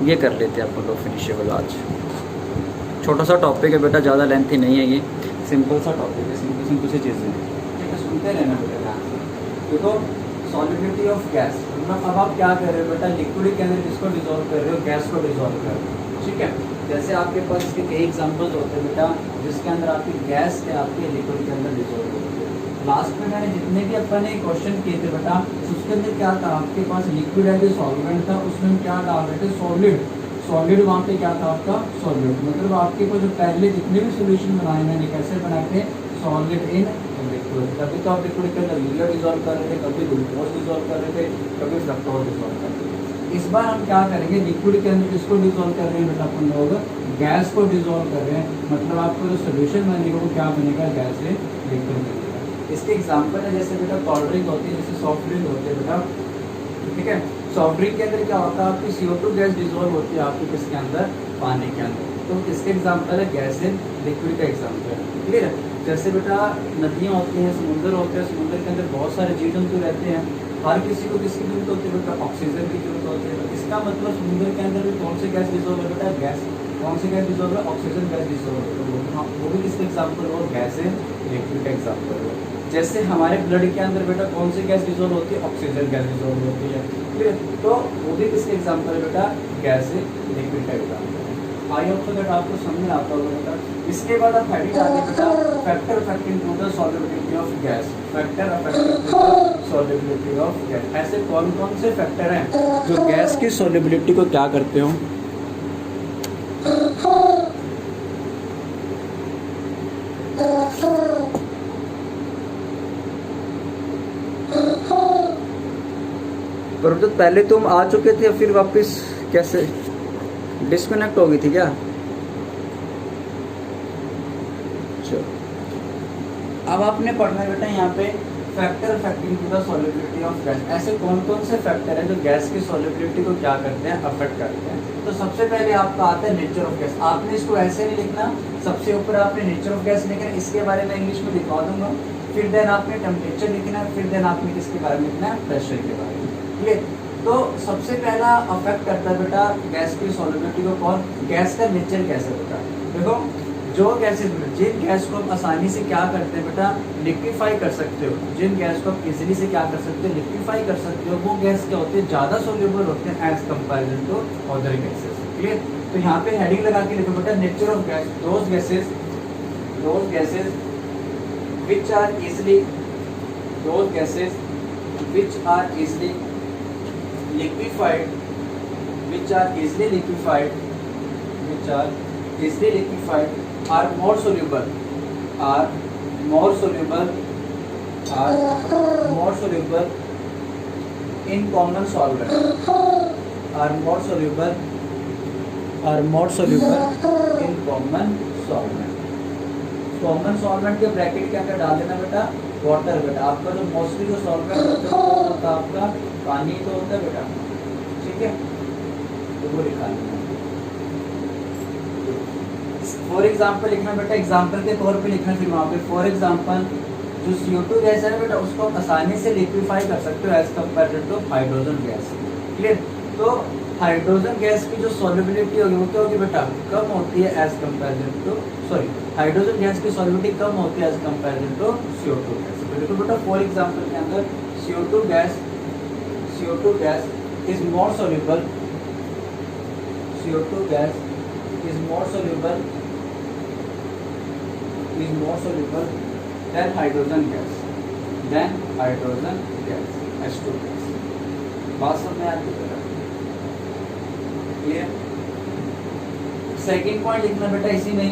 ये कर लेते हैं अपन लोग फिनिशेबल आज। छोटा सा टॉपिक है बेटा, ज़्यादा लेंथी नहीं है ये, सिंपल सा टॉपिक है, सिंपल सिंपल सी चीज़ें हैं। ठीक है, सुनते रहना बेटा ध्यान से। देखो सॉलिबिलिटी ऑफ गैस, मतलब अब आप क्या कर रहे हो बेटा, लिक्विड के अंदर किसको डिजोल्व कर रहे हो, गैस को डिजोल्व कर रहे हो। ठीक है, जैसे आपके पास इसके कई एग्जांपल्स होते हैं बेटा, जिसके अंदर आपकी गैस के आपके लिक्विड के अंदर डिजोल्व होती है। लास्ट में मैंने जितने भी अपन ने क्वेश्चन किए थे बेटा, उसके अंदर क्या था, आपके पास लिक्विड है जो सॉल्वेंट था, उसमें क्या डाल रहे थे, सॉलिड। सॉलिड वहाँ पे क्या था आपका, सॉलिड। मतलब आपके को जो पहले जितने भी सोल्यूशन बनाए मैंने कैसे बनाए थे, सॉलिड इन लिक्विड। कभी तो आप लिक्विड के अंदर यूरिया डिजोल्व कर रहे थे, कभी ग्लूकोज डिजोल्व कर रहे थे, कभी फ्रक्टोज डिजोल्व कर रहे थे। इस बार हम क्या करेंगे, लिक्विड के अंदर किसको डिजोल्व कर रहे हैं बेटा, अपन लोग गैस को डिजोल्व कर रहे हैं। मतलब आपको जो सोल्यूशन बनेगा वो क्या बनेगा, गैस से लिक्विड बनेगा। इसके एग्जाम्पल है जैसे बेटा कोल्ड ड्रिंक होती है, जैसे सॉफ्ट ड्रिंक होती है बेटा। ठीक है, सॉफ्ट ड्रिंक के अंदर क्या होता है, आपकी CO2 गैस डिजोल्व होती है आपकी किसके अंदर, पानी के अंदर। तो किसके एग्जाम्पल है, गैस इन लिक्विड का एग्जाम्पल है। क्लियर है। जैसे बेटा नदियाँ होती हैं, समुद्र होते हैं, समुद्र के अंदर बहुत सारे जीव जंतु रहते हैं। हर किसी को किसकी जरूरत होती है बेटा, ऑक्सीजन की जरूरत होती है। तो इसका मतलब समुद्र के अंदर भी कौन सी गैस डिजोल्व है बेटा, गैस। कौन सी गैस डिजोल्व है, ऑक्सीजन गैस डिजोल्व है। हाँ, वो भी किसका एग्जाम्पल हो, गैस इन लिक्विड का एग्जाम्पल हो। जैसे हमारे ब्लड के अंदर बेटा कौन सी गैस डिजोल्व होती है, ऑक्सीजन गैस डिजोल्व होती है। ठीक है, तो वो भी किसके एग्जाम्पल है बेटा, गैस इन लिक्विड का एग्जाम्पल है। आई होप सो दैट आपको समझ में आता होगा बेटा। इसके बाद आप हेडिंग आगे बेटा, factor affecting to the solubility of gas. Factor affecting to the solubility of gas. ऐसे कौन कौन से फैक्टर हैं जो गैस की सॉल्युबिलिटी को क्या करते हो, पर तो पहले तुम आ चुके थे, फिर वापस कैसे डिस्कनेक्ट हो गई थी क्या? चलो अब आपने पढ़ना है बेटा यहाँ पे factor affecting to the solubility of gas. ऐसे कौन कौन से फैक्टर हैं जो गैस की सॉल्युबिलिटी को क्या करते हैं, अफेक्ट करते हैं। तो सबसे पहले आपका आता है नेचर ऑफ गैस। आपने इसको ऐसे नहीं लिखना, सबसे ऊपर आपने नेचर ऑफ गैस लिखना है, इसके बारे में इंग्लिश में लिखवा दूंगा। फिर देन आपने टेम्परेचर लिखना है, फिर देन आपने किसके बारे में लिखना है, प्रेशर के बारे में। क्लियर। तो सबसे पहला अफेक्ट करता है बेटा गैस की सॉल्युबिलिटी को कौन, गैस का नेचर कैसे बेटा। देखो जो गैसेस, जिन गैस को आप आसानी से क्या करते हैं बेटा, लिक्विफाई कर सकते हो, जिन गैस को आप इजीली से क्या कर सकते हो, लिक्विफाई कर सकते हो, वो गैस क्या होते हैं, ज़्यादा सोल्यूबल होते हैं as comparison to other gases. Clear. तो यहाँ पे हेडिंग लगा के लिखो बेटा, nature of gas, those gases which are easily, those gases which are easily liquefied, which are easily liquefied, which are easily liquefied, are more soluble, are more soluble, are more soluble in common solvent, are more soluble, are more soluble in common solvent। Common solvent के bracket के अंदर डाल देना बेटा water. बेटा आपका जो mostly जो सॉल्वेंट होता है आपका पानी तो होता है बेटा। ठीक है, तो वो लिखा लेना। फॉर एग्जांपल लिखना बेटा, एग्जांपल के तौर पे लिखना। फिर वहाँ पे फॉर एग्जांपल जो CO2 गैस है बेटा, उसको आसानी से लिक्विफाई कर सकते हो as compare to hydrogen gas. Clear. तो हाइड्रोजन गैस की जो सॉल्युबिलिटी होगी वो क्या होगी बेटा, कम होती है as comparison to, sorry hydrogen gas की सॉल्युबिलिटी कम होती है as comparison to CO2 gas. तो देखो बेटा फॉर एग्जांपल के अंदर CO2 gas is more soluble, CO2 gas is more soluble than hydrogen gas, H2 gas। बात समझ में आती है? क्लियर। सेकेंड पॉइंट लिखना बेटा इसी में,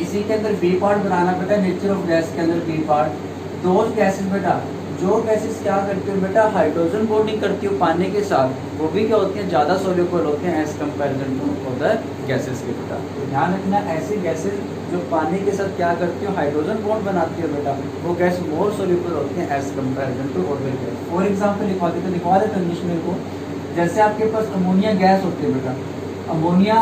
इसी के अंदर बी पार्ट बनाना बेटा, नेचर ऑफ गैस के अंदर बी पार्ट। दोज गैसेस बेटा, जो गैसेस क्या करती है बेटा, हाइड्रोजन बॉन्डिंग करती है पानी के साथ, वो भी क्या होती हैं, ज़्यादा सोल्यूबल होते हैं as comparison to other gases के बेटा। तो ध्यान रखना, ऐसी गैसेस जो पानी के साथ क्या करती है, हाइड्रोजन बॉन्ड बनाती है बेटा, वो गैस मोर सोल्यूबल होती हैं as comparison to other gas. For example लिखवा देते इंग्लिश में को। जैसे आपके पास अमोनिया गैस होती है बेटा, अमोनिया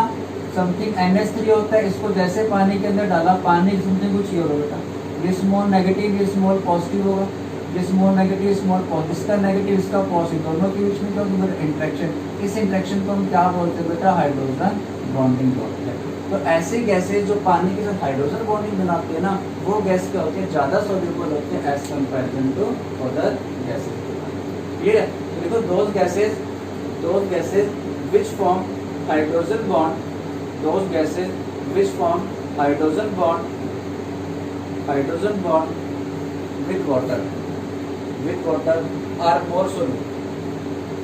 समथिंग NH3 होता है, इसको जैसे पानी के अंदर डाला, पानी समथिंग कुछ ये होगा बेटा, ये स्मॉल नेगेटिव, ये स्मॉल पॉजिटिव होगा, ये स्मॉल नेगेटिव, स्मॉल पॉजिटिव, इसका नेगेटिव इसका पॉजिटिव, दोनों के बीच में क्या होगा इंट्रैक्शन, इस इंटरेक्शन को हम क्या बोलते हैं बेटा, हाइड्रोजन बॉन्डिंग बोलते हैं। तो ऐसी गैसेज जो पानी के साथ हाइड्रोजन बॉन्डिंग बनाती है ना, वो गैस क्या होती है, ज़्यादा सोल्यूबल होती है as comparison to other gases. Clear है? तो देखो those gases which form hydrogen bond, those gases which form hydrogen bond with water are more soluble।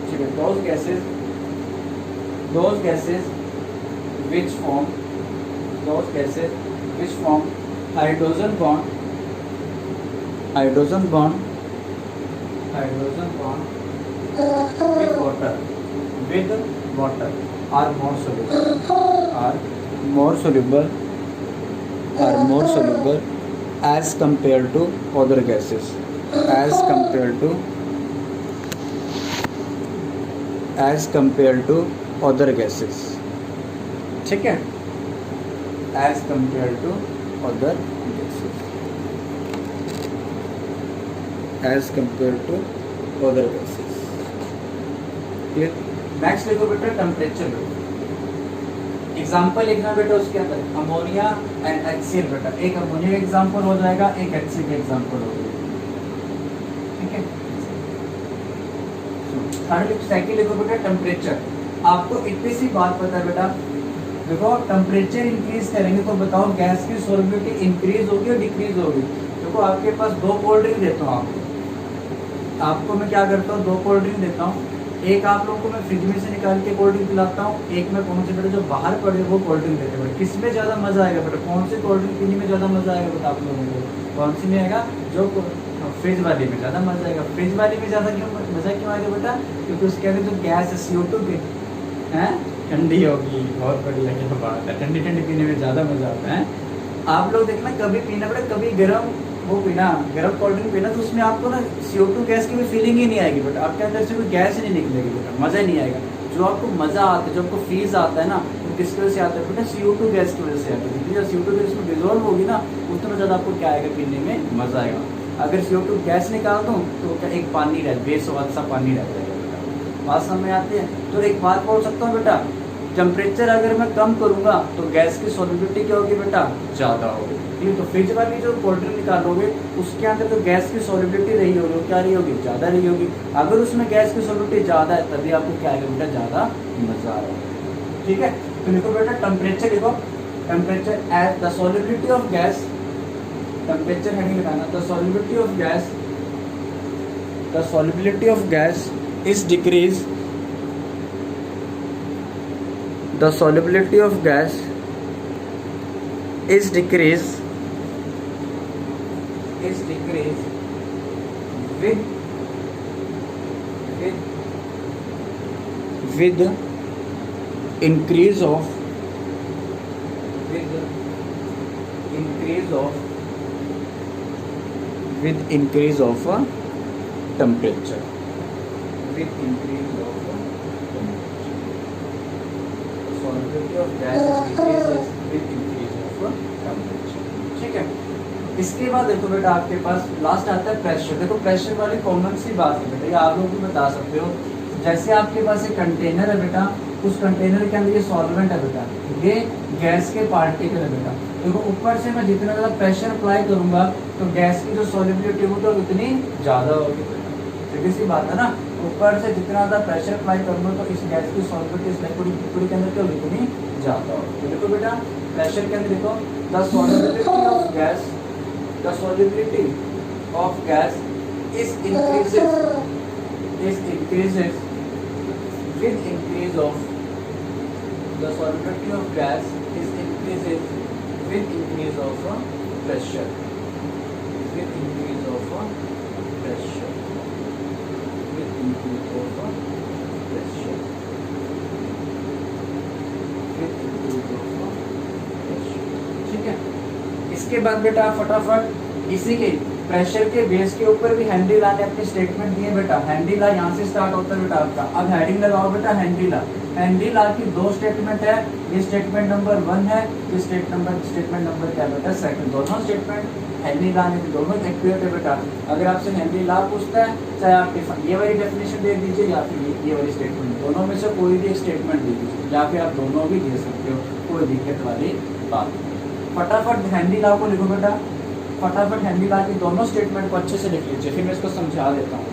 ठीक है, those gases which form hydrogen bond with water are more soluble as compared to other gases, as compared to other gases। ठीक है, as compared to other gases, as compared to other gases। Clear? Next देखो बेटा temperature, example लिखना बेटा उसके अंदर ammonia and HCl बेटा, एक अमोनिया का एग्जाम्पल हो जाएगा, एक HCl का एग्जाम्पल हो जाएगा। ठीक है, सेकंड लिखो बेटा टेम्परेचर। आपको इतनी सी बात पता है बेटा, देखो टेम्परेचर इंक्रीज करेंगे तो बताओ गैस की सोल्युबिलिटी इंक्रीज होगी और डिक्रीज होगी। देखो आपके पास 2 कोल्ड ड्रिंक देता हूँ, आपको मैं क्या करता हूँ, 2 कोल्ड ड्रिंक देता हूँ, एक आप लोगों को मैं फ्रिज में से निकाल के कोल्ड ड्रिंक पिलाता हूँ, एक मैं कौन से बेटा जो बाहर पड़े वो कोल्ड ड्रिंक देते हैं। किसमें ज़्यादा मज़ा आएगा बेटा, कौन से कोल्ड ड्रिंक पीने में ज़्यादा मज़ा आएगा बेटा आप लोगों को, कौन सी में आएगा, जो फ्रिज वाली में ज़्यादा मज़ा आएगा। फ्रिज वाली में ज़्यादा मज़ा क्यों आएगा बेटा, क्योंकि उसके अंदर जो गैस है CO2 की है ठंडी होगी, बहुत बढ़िया की बात है, ठंडी पीने में ज़्यादा मज़ा आता है। आप लोग देखना कभी पीना बेटा, कभी गर्म वो पीना, गर्म कोल्ड ड्रिंक पीना, तो उसमें आपको ना CO2 गैस की भी फीलिंग ही नहीं आएगी बेटा, आपके अंदर से कोई गैस ही नहीं निकलेगी बेटा, मज़ा ही नहीं आएगा। जो आपको मज़ा आता है, जो आपको फीस आता है ना, वो किसकी वजह से आता है बेटा, CO2 गैस की वजह से आता है। क्योंकि जब CO2 गैस में डिजोल्व होगी ना, उतना ज़्यादा आपको क्या आएगा, पीने में मज़ा आएगा। अगर CO2 गैस निकाल दूँ तो क्या एक पानी रह, बेस्वाद सा पानी रह जाएगा बेटा, बात समझ आती है। तो एक बात बोल सकता हूँ बेटा, टेम्परेचर अगर मैं कम करूँगा तो गैस की सोल्युबिलिटी क्या होगी बेटा, ज़्यादा होगी। ठीक, तो फ्रिज वाली जो कोल्ड ड्रिंक निकालोगे उसके अंदर जो गैस की सोल्युबिलिटी रही होगी वो क्या रही होगी, ज़्यादा रही होगी। अगर उसमें गैस की सोल्युबिलिटी ज़्यादा है तभी आपको क्या आएगा बेटा, ज़्यादा मज़ा आएगा। ठीक है, तो लिखो बेटा टेम्परेचर, लिखो temperature at the solubility of gas, temperature heading लगाना, the solubility of gas is decrease, the solubility of gas is decreased with increase of temperature, with increase of solubility of gas increases with increase of temperature। ठीक है, इसके बाद देखो बेटा आपके पास last आता है प्रेशर। देखो प्रेशर वाली कॉमन सी बात है बेटा, ये आप लोग भी बता सकते हो। जैसे आपके पास एक कंटेनर है बेटा, उस कंटेनर के अंदर ये सॉल्वेंट है बेटा, ये गैस के पार्टिकल है बेटा। देखो ऊपर से मैं जितना ज़्यादा प्रेशर अप्लाई करूँगा तो गैस की जो सॉल्युबिलिटी वो तो उतनी ज़्यादा होगी बेटा, सीधी सी बात है ना। ऊपर से जितना ज़्यादा प्रेशर अप्लाई करूँगा तो इस गैस की सॉल्युबिलिटी इस लिक्विड के अंदर क्या होगी, उतनी ज़्यादा होगी। तो देखो बेटा प्रेशर के अंदर देखो the solubility of gas is increases with increase of the solubility of gas is increases with increase of pressure, with increase of pressure, with increase of pressure, with increase of pressure। ठीक है, इसके बाद बेटा फटाफट इसी के pressure के base के ऊपर भी हेनरी लॉ ने अपने स्टेटमेंट दिए बेटा। हेनरी लॉ यहाँ से स्टार्ट होता है बेटा आपका। अब हेडिंग लगाओ बेटा हेनरी लॉ। हेनरी ला की दो स्टेटमेंट है, ये स्टेटमेंट नंबर 1 है, ये स्टेटमेंट नंबर क्या बेटा सेकंड। दोनों स्टेटमेंट हेनरी ला ने दोनों एक्यूरेट है बेटा। अगर आपसे हेनरी ला पूछता है, चाहे आप ये वाली डेफिनेशन दे दीजिए या फिर ये वाली स्टेटमेंट, दोनों में से कोई भी एक स्टेटमेंट दे दीजिए, या फिर आप दोनों भी दे सकते हो, कोई दिक्कत वाली बात। फटाफट हेनरी ला को लिखो बेटा, फटाफट हेनरी ला की दोनों स्टेटमेंट को अच्छे से लिख लीजिए, फिर मैं इसको समझा देता हूँ,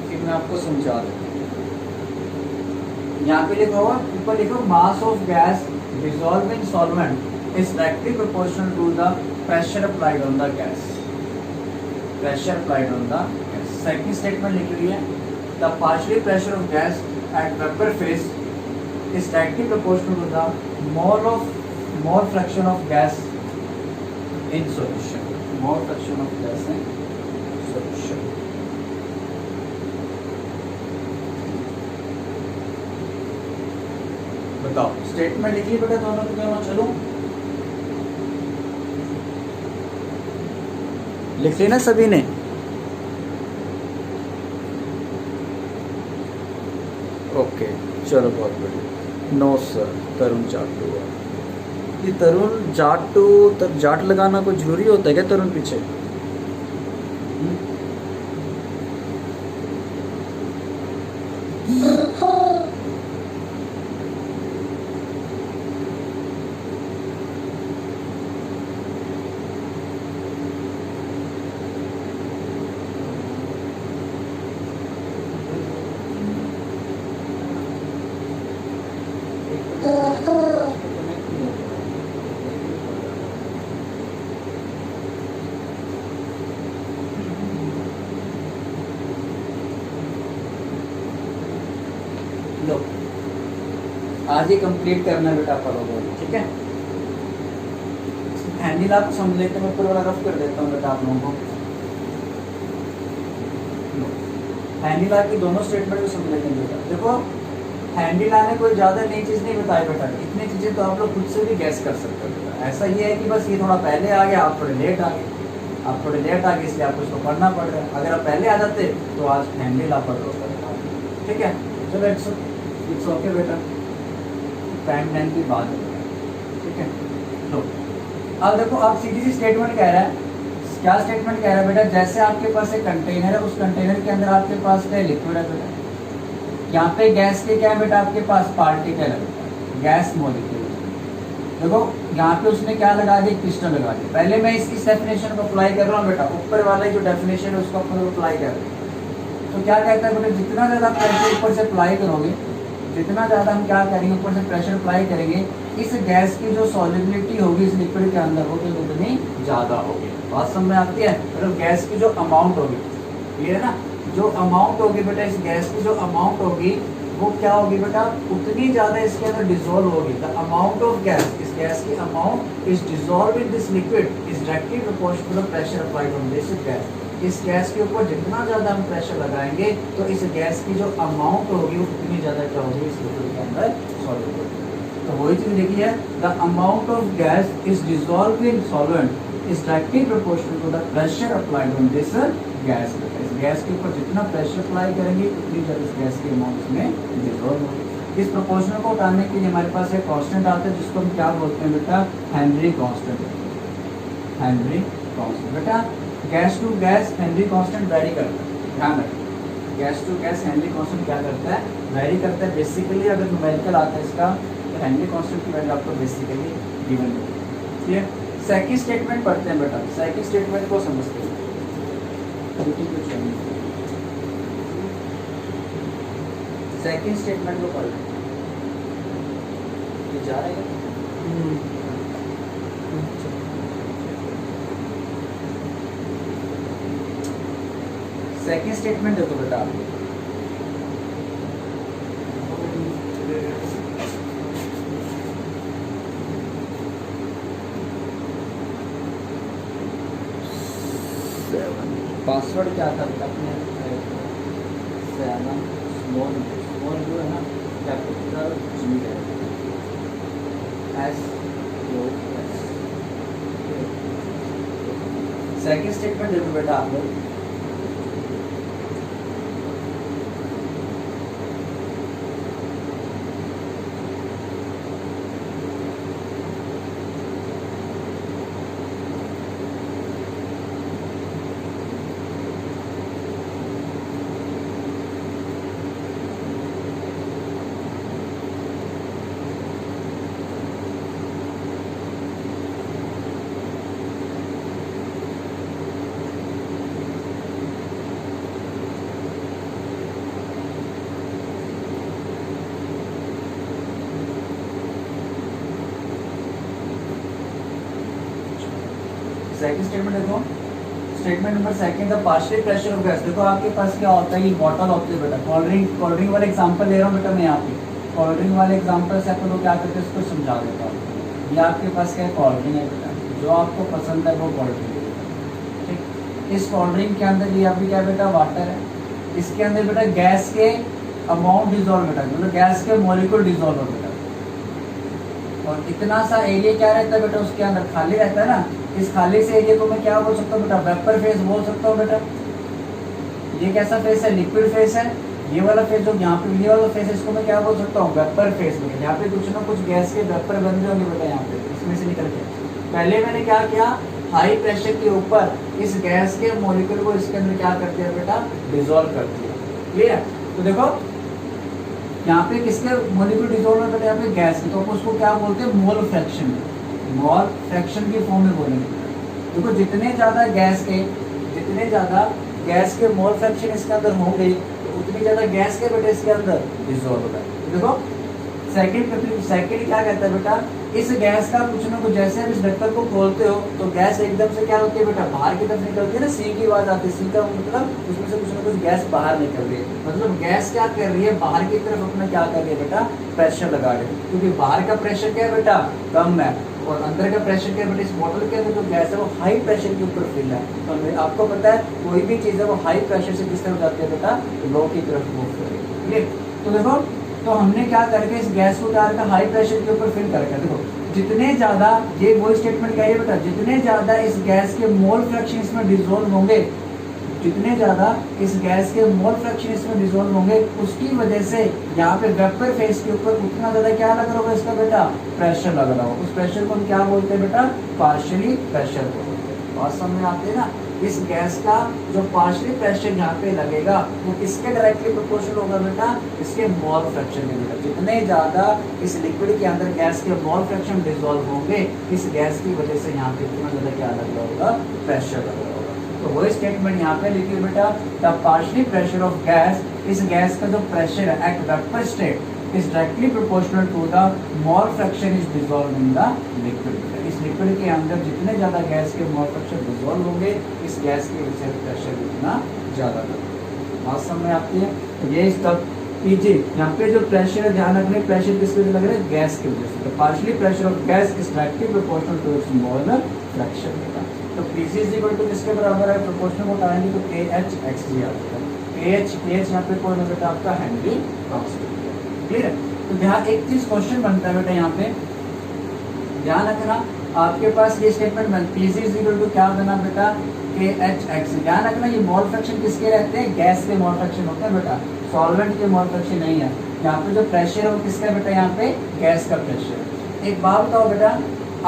फिर मैं आपको समझा देता हूँ। यहाँ पे लिखा हुआ, ऊपर लिखो mass of gas dissolve in solvent is directly proportional to the pressure applied on the gas, pressure applied on the gas. Second statement लिखी हुई है, the partial pressure of gas at vapour phase is directly proportional to the mole fraction of gas in solution, mole fraction of gas in solution. बताओ statement लिखिए बेटा दोनों के दोनों, चलो लिख लेना सभी ने। ओके चलो बहुत बढ़िया। नो सर, तरुण जाटू, ये तरुण जाटू, तब जाट लगाना कोई जरूरी होता है क्या तरुण पीछे? लो आज ही कंप्लीट करना है बेटा पढ़ोगे, ठीक है। हैंडल आप समझ लेते हैं, मैं ऊपर वाला रफ कर देता हूँ बेटा आप लोगों को। हैंडल की दोनों स्टेटमेंट को समझ लेते हैं बेटा। देखो हैंडल ने कोई ज़्यादा नई चीज़ नहीं बताई बेटा, इतनी चीज़ें तो आप लोग खुद से भी गैस कर सकते हो बेटा। ऐसा ये है कि बस ये थोड़ा पहले आ गया, आप थोड़े लेट आ गए, इसलिए आपको इसको पढ़ना पड़ रहा है। अगर आप पहले आ जाते तो आज हैंडल आप पढ़ लो, ठीक है। चलो इट्स ओके बेटा, टाइम लाइन की बात है, ठीक है। लो अब देखो, आप सीधी सी स्टेटमेंट कह रहा है, क्या स्टेटमेंट कह रहा है बेटा, जैसे आपके पास एक कंटेनर है, उस कंटेनर के अंदर आपके पास क्या लिक्विड है बेटा, यहाँ पे गैस के क्या है बेटा आपके पास पार्टिकल है, गैस मॉलिक्यूल। देखो यहाँ पे उसने क्या लगा दिया, क्रिस्टल लगा दिया। पहले मैं इस डेफिनेशन को अप्लाई कर रहा हूँ बेटा, ऊपर वाला जो डेफिनेशन है उसको अपन अप्लाई कर रहे हैं। तो क्या कहता है बेटा, जितना ज़्यादा प्रेशर ऊपर से अप्लाई करोगे, जितना ज़्यादा हम क्या करेंगे, ऊपर से प्रेशर अप्लाई करेंगे, इस गैस की जो सॉल्युबिलिटी होगी इस लिक्विड के अंदर होगी उतनी ज़्यादा होगी। बात समझ में आती है? मतलब गैस की जो अमाउंट होगी, क्लियर है ना, जो अमाउंट होगी बेटा इस गैस की जो अमाउंट होगी वो क्या होगी बेटा, उतनी ज़्यादा इसके अंदर डिसॉल्व होगी। द अमाउंट ऑफ गैस, इस गैस की amount is dissolve in this liquid is directly proportional to the pressure applied on this gas. इस गैस के ऊपर जितना ज़्यादा हम प्रेशर लगाएंगे तो इस गैस की जो अमाउंट होगी वो उतनी ज़्यादा क्या होगी इस लिक्विड के अंदर सॉल्व होगी। तो वही चीज़ लिखी है, the amount of gas is dissolve in solvent is directly proportional to the pressure applied on this gas. इस गैस के ऊपर जितना प्रेशर अप्लाई करेंगे उतनी ज़्यादा इस गैस की अमाउंट इसमें डिसॉल्व होगी। इस प्रोपोर्शनल को उठाने के लिए हमारे पास एक कांस्टेंट आता है जिसको हम क्या बोलते हैं बेटा, हेनरी कांस्टेंट। हेनरी कांस्टेंट बेटा, gas to gas Henry constant vary करता है, ध्यान रखें। Gas to gas Henry constant क्या करता है, वैरी करता है। बेसिकली अगर न्यूमेरिकल आता है इसका तो हेनरी कांस्टेंट की वैल्यू आपको बेसिकली गिवन है। ठीक है, सेकंड स्टेटमेंट पढ़ते हैं बेटा, सेकंड स्टेटमेंट को समझते हैं। सेकंड स्टेटमेंट को पढ़ ये जा रहा है। सेकंड स्टेटमेंट देखो बेटा आप, पासवर्ड क्या था अपने, स्मॉल जो है ना कैपिटल जी है, सेकंड स्टेटमेंट देखो बेटा आप लोग। सेकंड स्टेटमेंट देखो, statement number second, the partial pressure of gas. देखो आपके पास क्या होता है, ये बॉटल होती है बेटा, कोल्ड ड्रिंक वाले एग्जांपल ले रहा हूँ बेटा मैं यहाँ पे, कोल्ड ड्रिंक वाले एग्जांपल से आपको क्या करते हैं इसको समझा देता हूँ। ये आपके पास क्या है, कोल्ड ड्रिंक है बेटा, जो आपको पसंद है वो कोल्ड ड्रिंक है, ठीक। इस कोल्ड ड्रिंक के अंदर ये अभी क्या बेटा, वाटर है, इसके अंदर बेटा गैस के अमाउंट डिजोल्व बेटा, मतलब गैस के मॉलिक्यूल डिजोल्व हो बेटा, और इतना सा एरिया क्या रहता है बेटा, उसके अंदर खाली रहता है ना। इस खाली से एरिया को मैं क्या बोल सकता हूँ बेटा, वेपर फेस बोल सकता हूँ बेटा। ये कैसा फेस है, लिक्विड फेस है। ये वाला फेस जो यहाँ पे ये वाला फेस है, इसको मैं क्या बोल सकता हूँ, वेपर फेस बेटा। यहाँ पे कुछ ना कुछ गैस के वेपर बन रहे होंगे बेटा, यहाँ पे इसमें से निकल के। पहले मैंने क्या किया, हाई प्रेशर के ऊपर इस गैस के मॉलिक्यूल को इसके अंदर क्या कर दिया बेटा, डिजोल्व कर दिया। क्लियर। तो देखो यहाँ पे किसके मॉलिक्यूल डिसॉल्व हो बेटा, यहाँ पे गैस की, तो उसको क्या बोलते हैं, मोल फ्रैक्शन। मोल फ्रैक्शन की फॉर्म में बोलेंगे। देखो जितने ज्यादा गैस के मोल फ्रैक्शन इसके अंदर होंगे, तो उतनी ज्यादा गैस के बेटा इसके अंदर डिसॉल्व होगा। देखो सेकंड क्या कहता है बेटा, इस गैस का कुछ ना कुछ, जैसे आप इस ढक्कन को खोलते हो तो गैस एकदम से क्या होती है बेटा, बाहर की तरफ निकलती है ना, सी की आवाज आती है। सी का मतलब उसमें से कुछ ना कुछ गैस बाहर निकल रही है, मतलब गैस क्या कर रही है, बाहर की तरफ अपना क्या कर रही है बेटा, प्रेशर लगा रही है। क्योंकि बाहर का प्रेशर क्या है बेटा, कम है, और अंदर का प्रेशर क्या है बेटा, इस बोतल के अंदर जो गैस है वो हाई प्रेशर के ऊपर फिल है। तो आपको पता है कोई भी चीज़ है वो हाई प्रेशर से किस तरफ जाती है बेटा, लो की तरफ मूव करेगी। तो देखो, तो हमने क्या करके इस गैस को क्या रखा, हाई प्रेशर के ऊपर फिल करके। देखो जितने ज़्यादा, ये वही स्टेटमेंट क्या है बेटा, जितने ज़्यादा इस गैस के मोल फ्रैक्शन इसमें डिसॉल्व होंगे, जितने ज़्यादा इस गैस के मोल फ्रैक्शन इसमें डिसॉल्व होंगे, उसकी वजह से यहाँ पे वेपर फेस के ऊपर उतना ज़्यादा क्या लग रहा होगा इसका बेटा, प्रेशर लग रहा होगा। उस प्रेशर को हम क्या बोलते हैं बेटा, पार्शियली प्रेशर बोलते हैं। बात समझ में आती है ना। इस गैस का जो पार्शियली प्रेशर यहाँ पे लगेगा वो किसके डायरेक्टली प्रोपोर्शनल होगा बेटा, इसके मोल फ्रैक्शन के बेटा। जितने ज़्यादा इस लिक्विड के अंदर गैस के मोल फ्रैक्शन डिसॉल्व होंगे, इस गैस की वजह से यहाँ पे इतना ज़्यादा क्या लग रहा होगा, प्रेशर लग रहा होगा। तो वही स्टेटमेंट यहाँ पे लिखिए बेटा, the partially pressure of gas, इस गैस का जो प्रेशर है at vapour state is directly proportional to the mole fraction is dissolved in the liquid। इस लिक्विड के अंदर जितने ज़्यादा गैस के मोल फ्रैक्शन डिसॉल्व होंगे, इस गैस की वजह से प्रेशर उतना ज़्यादा लगेगा। बात समझ में आती है। ये स्टॉप कीजिए, यहाँ पे जो प्रेशर है ध्यान रखने, प्रेशर किस वजह से लग रहा है, गैस की वजह से। तो partially pressure of gas is directly proportional to its mole fraction. तो Pc इज इक्वल टू किसके बराबर है, प्रोपोर्शनल को उठाएंगे तो KH/Xg आ जाएगा। KH यहाँ पे कौन है बेटा, आपका हेनरी कांस्टेंट। क्लियर है। तो ध्यान, एक चीज क्वेश्चन बनता है बेटा, यहाँ पे ध्यान रखना, आपके पास ये स्टेटमेंट बन, Pc इज इक्वल टू क्या बना बेटा, KH/X। ध्यान रखना ये मोल फ्रैक्शन किसके रहते हैं, गैस के मोल फ्रैक्शन होते हैं बेटा, सॉल्वेंट के मोल फ्रैक्शन नहीं है। यहाँ पे जो प्रेशर है वो किसका बेटा, यहाँ पे गैस का प्रेशर है। एक बात बताओ बेटा,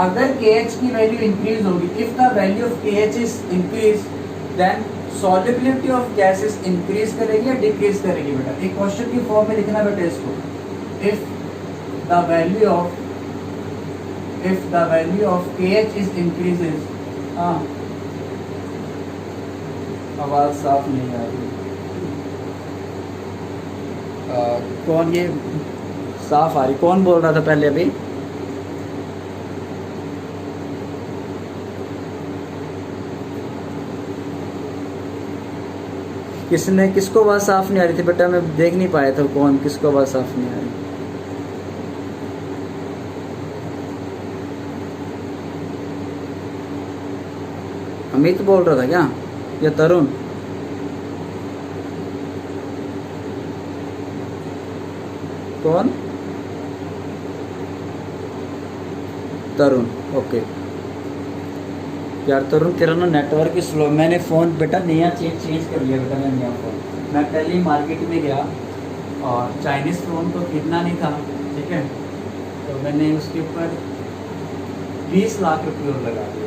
अगर KH की वैल्यू इंक्रीज होगी, if the value of KH is increase, then solubility of gases increase करेगी या डिक्रीज करेगी बेटा। एक क्वेश्चन की फॉर्म में लिखना बेटा इसको, if the value of KH is increases. हाँ, आवाज साफ नहीं आ रही। कौन, ये साफ आ रही, कौन बोल रहा था पहले अभी, किसने, किसको आवाज साफ नहीं आ रही थी बेटा, मैं देख नहीं पाया था कौन, किसको आवाज साफ नहीं आ रही। अमित बोल रहा था क्या, या तरुण? कौन, तरुण, ओके। यार तरुण तेरा ना नेटवर्क स्लो, मैंने फ़ोन बेटा नया चेंज कर लिया बेटा, मैंने नया फ़ोन, मैं कल ही मार्केट में गया और चाइनीज़ फ़ोन तो खरीदना नहीं था, ठीक है, तो मैंने उसके ऊपर 20 लाख रुपये और लगा दिया।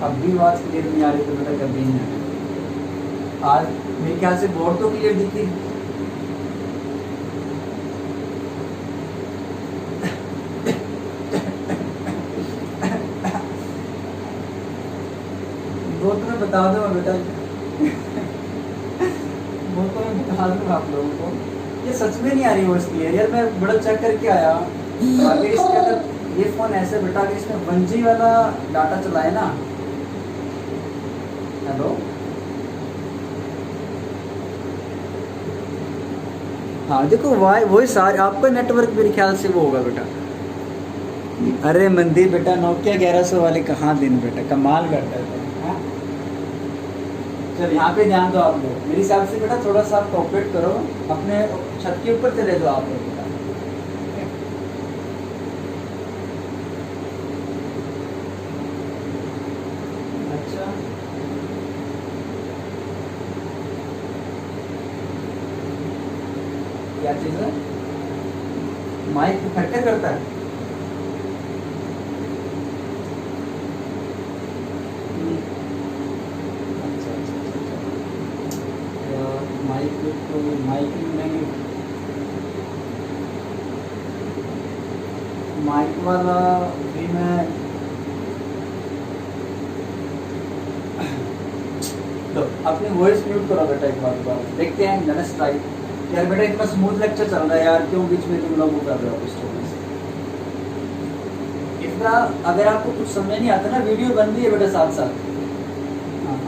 अब भी आवाज़ क्लियर नहीं आ रही, तो बेटा कभी नहीं आ रही। आज मेरे ख्याल से बोर्ड तो क्लियर दिखी, वो तो मैं बता दूँगा बेटा, वो तो मैं बता दूँगा आप लोगों को। ये सच में नहीं आ रही वॉइस क्लियर यार, मैं बड़ा चेक करके आया। अगर इसके अंदर ये फ़ोन ऐसे बेटा कि इसमें 1G वाला डाटा चलाए ना, हेलो, हाँ देखो वाई वही सारे आपका नेटवर्क मेरे ख्याल से वो होगा बेटा। अरे मंदिर बेटा नोकिया 1100 वाले कहाँ दिन बेटा, कमाल करता है। हाँ? चल यहाँ पे ध्यान दो आप लोग, मेरे हिसाब से बेटा थोड़ा सा आप कोऑपरेट करो, अपने छत के ऊपर चले जाओ आप लोग बेटा। अच्छा क्या चीज़ है, माइक फैक्टर करता है। अच्छा अच्छा अच्छा अच्छा, माइक तो माइक में माइक वाला भी मैं तो अपनी वॉइस म्यूट करो बेटा एक बार देखते हैं, लेट्स ट्राई। यार बेटा इतना स्मूथ लेक्चर चल रहा है यार, क्यों बीच में तुम लोग वो कर रहे हो डिस्टर्बेंस। इतना अगर आपको कुछ समझ नहीं आता ना, वीडियो बन रही है बेटा साथ साथ, हाँ।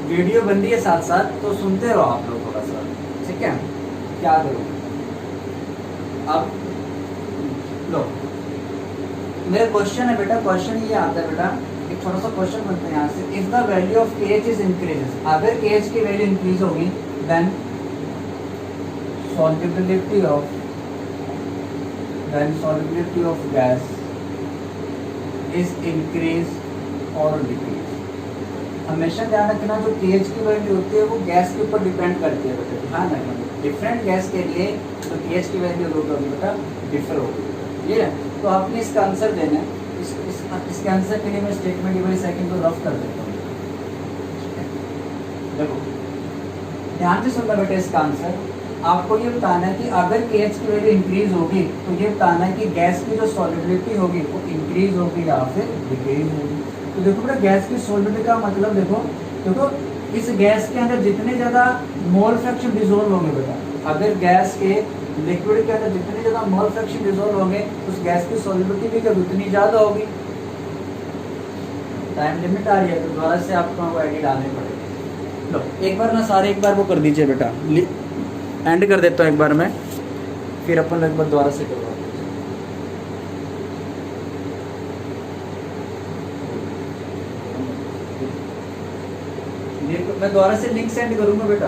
वीडियो बन रही है साथ साथ, तो सुनते रहो आप लोग थोड़ा सा, ठीक है। क्या करो अब, लो मेरा क्वेश्चन है बेटा, क्वेश्चन ये आता है बेटा, एक छोटा सा क्वेश्चन बनता है यहाँ से, if the value of KH is increases, अगर KH की वैल्यू इंक्रीज होगी then solubility of gas is increase or decrease। हमेशा ध्यान रखना जो KH की वैल्यू होती है वो गैस के ऊपर डिपेंड करती है बेटा, ध्यान रखना। डिफरेंट गैस के लिए जो KH की वैल्यू होगी बेटा डिफर होगी, ये है। तो आपने इसका आंसर देना है, इसके आंसर के लिए मैं स्टेटमेंट वाली सेकंड को रफ कर देता हूँ। देखो ध्यान से सुनना बेटा, इसका आंसर आपको ये बताना है कि अगर KH की वैल्यू इंक्रीज होगी तो ये बताना है कि गैस की जो सॉल्युबिलिटी होगी वो इंक्रीज होगी या फिर डिक्रीज होगी। तो देखो बेटा गैस की सॉल्युबिलिटी का मतलब देखो देखो इस गैस के अंदर जितने ज़्यादा मोल फ्रैक्शन डिसॉल्व होंगे बेटा, अगर गैस के लिक्विड के अंदर जितने ज़्यादा मोल फ्रैक्शन डिसॉल्व होंगे उस गैस की सॉल्युबिलिटी भी कभी उतनी ज़्यादा होगी। टाइम लिमिट आ रही है तो दोबारा से आपको वो आईडी डालनी पड़ेगी। लो एक बार ना सारे एक बार वो कर दीजिए बेटा, एंड कर देता हूँ एक बार मैं, फिर अपन एक बार दोबारा से करवा। मैं दोबारा से लिंक सेंड करूँगा बेटा।